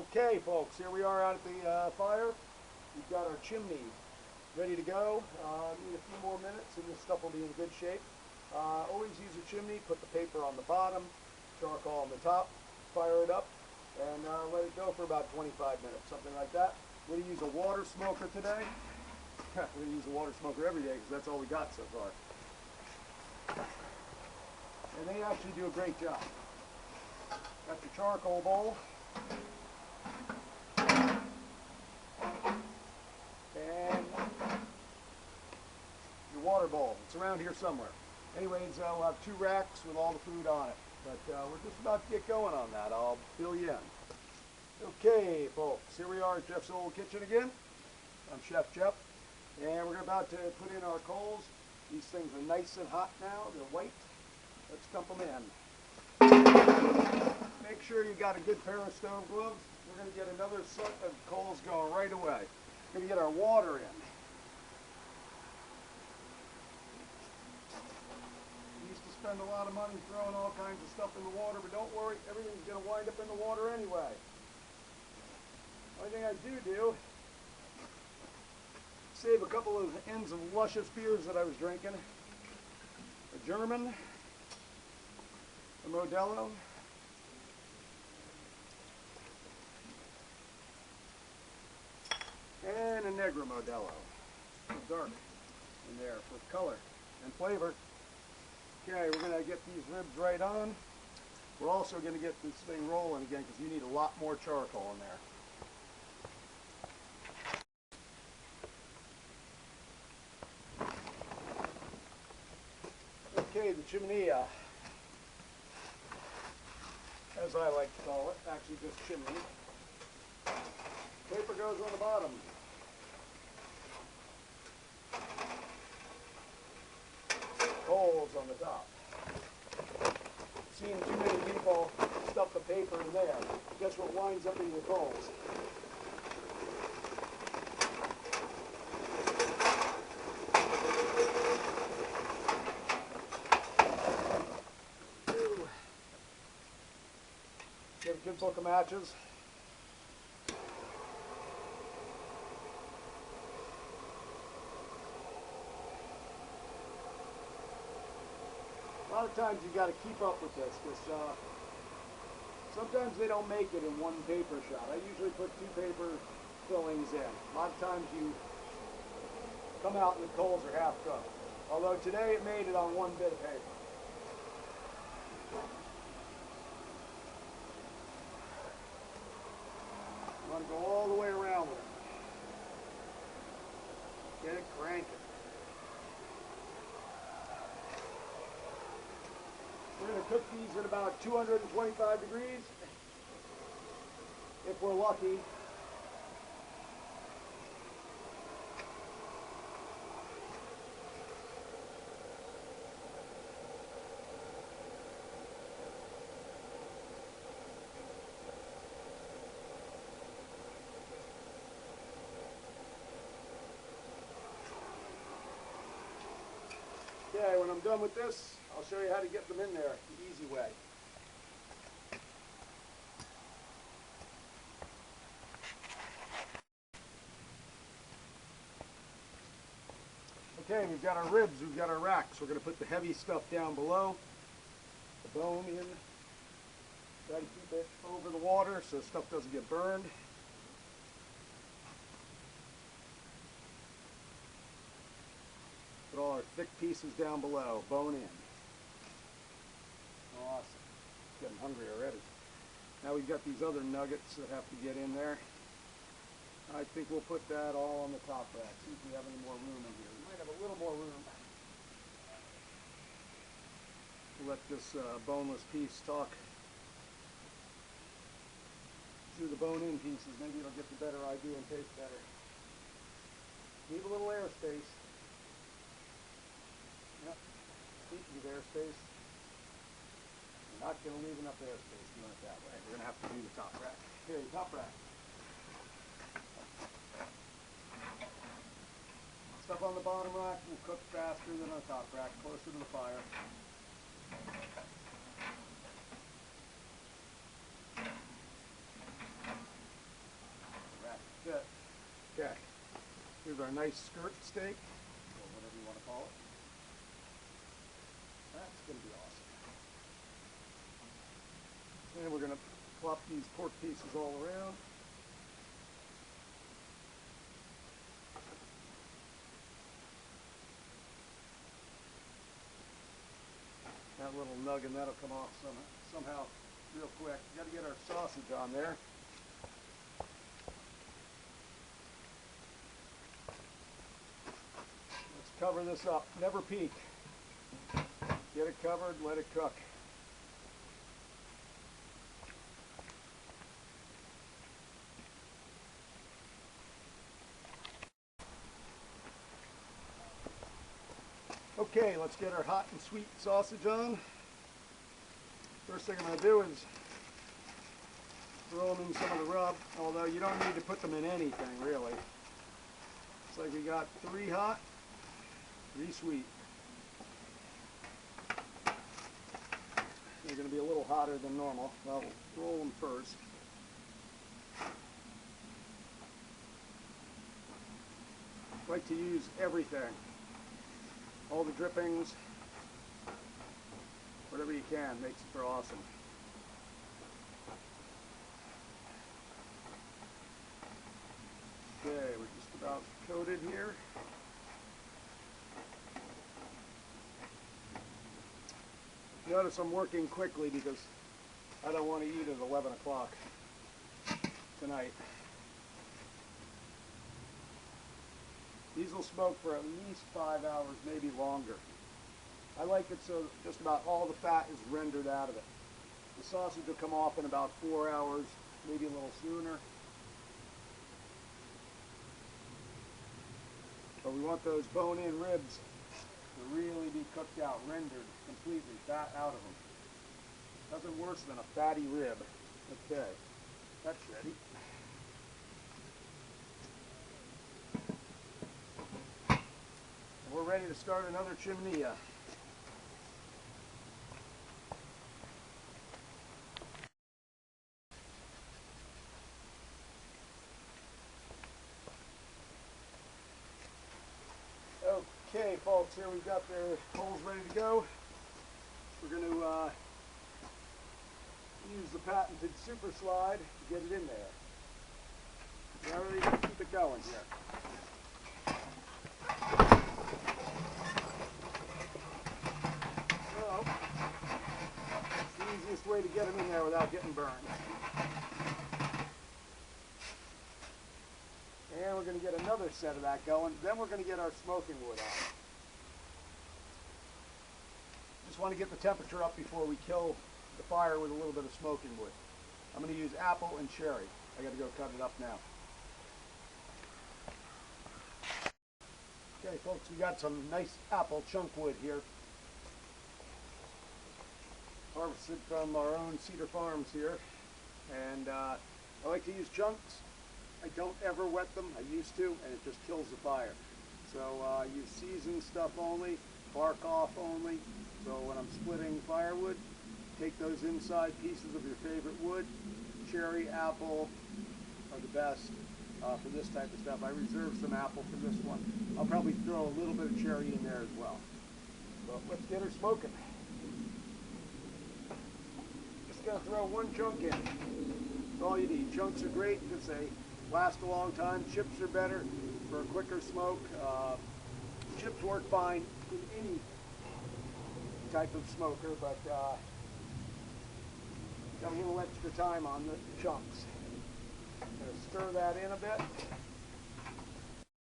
Okay, folks, here we are out at the fire. We've got our chimney ready to go. Need a few more minutes and this stuff will be in good shape. Always use a chimney, put the paper on the bottom, charcoal on the top, fire it up, and let it go for about 25 minutes, something like that. We're going to use a water smoker today. We're going to use a water smoker every day because that's all we got so far. And they actually do a great job. Got your charcoal bowl. And your water bowl. It's around here somewhere. Anyways, we'll have 2 racks with all the food on it. But we're just about to get going on that. I'll fill you in. Okay, folks, here we are at Jeff's Old Kitchen again. I'm Chef Jeff. And we're about to put in our coals. These things are nice and hot now. They're white. Let's dump them in. Make sure you got a good pair of stove gloves. We're going to get another set of coals going right away. We're going to get our water in. We used to spend a lot of money throwing all kinds of stuff in the water, but don't worry, everything's going to wind up in the water anyway. Only thing I do save a couple of ends of luscious beers that I was drinking. A German, a Modelo, and a Negra Modelo. Dark in there for color and flavor. Okay, we're going to get these ribs right on. We're also going to get this thing rolling again because you need a lot more charcoal in there. Okay, the chiminea, as I like to call it, actually just chimney. Paper goes on the bottom. Coals on the top. Seeing too many people stuff the paper in there. Guess what winds up in your coals? Get a good book of matches. A lot of times you got to keep up with this because sometimes they don't make it in one paper shot. I usually put 2 paper fillings in. A lot of times you come out and the coals are half cooked. Although today it made it on 1 bit of paper. You want to go all the way around with it. Get it cranking. We're going to cook these at about 225 degrees, if we're lucky. Okay, when I'm done with this, I'll show you how to get them in there the easy way. Okay, we've got our ribs, we've got our racks. We're going to put the heavy stuff down below, the bone in. Try to keep it over the water so stuff doesn't get burned. Put all our thick pieces down below, bone in. Awesome. Getting hungry already. Now we've got these other nuggets that have to get in there. I think we'll put that all on the top rack. See if we have any more room in here. We might have a little more room. We'll let this boneless piece talk through the bone-in pieces. Maybe it'll get the better idea and taste better. Leave a little airspace. Yep. Speaking of airspace, we're not going to leave enough airspace doing it that way. We're going to have to do the top rack. Here, the top rack. Stuff on the bottom rack will cook faster than our top rack, closer to the fire. Here's our nice skirt steak, or whatever you want to call it. That's going to be awesome. And we're going to plop these pork pieces all around. That little nugget, that'll come off somehow real quick. Got to get our sausage on there. Let's cover this up. Never peek. Get it covered, let it cook. Okay, let's get our hot and sweet sausage on. First thing I'm going to do is throw them in some of the rub, although you don't need to put them in anything really. It's like we got 3 hot, 3 sweet. They're going to be a little hotter than normal. Well, we'll roll them first. I like to use everything. All the drippings, whatever you can, makes it for awesome. Okay, we're just about coated here. Notice I'm working quickly because I don't want to eat at 11 o'clock tonight. These will smoke for at least 5 hours, maybe longer. I like it so just about all the fat is rendered out of it. The sausage will come off in about 4 hours, maybe a little sooner. But we want those bone-in ribs to really be cooked out, rendered completely, fat out of them. Nothing worse than a fatty rib. Okay, that's ready. We're ready to start another chimnea. Okay, folks, here we've got the holes ready to go. We're going to use the patented super slide to get it in there. Now we're going to keep it going here. Easiest way to get them in there without getting burned. And we're going to get another set of that going. Then we're going to get our smoking wood on. Just want to get the temperature up before we kill the fire with a little bit of smoking wood. I'm going to use apple and cherry. I got to go cut it up now. Okay, folks, we got some nice apple chunk wood here. Harvested from our own cedar farms here, and I like to use chunks. I don't ever wet them. I used to, and it just kills the fire. So I use seasoned stuff only, bark off only. So when I'm splitting firewood, take those inside pieces of your favorite wood. Cherry, apple are the best for this type of stuff. I reserve some apple for this one. I'll probably throw a little bit of cherry in there as well. So let's get her smoking. Going to throw 1 chunk in. That's all you need. Chunks are great because they last a long time. Chips are better for a quicker smoke. Chips work fine in any type of smoker, but got a little extra time on the chunks. I'm going to stir that in a bit.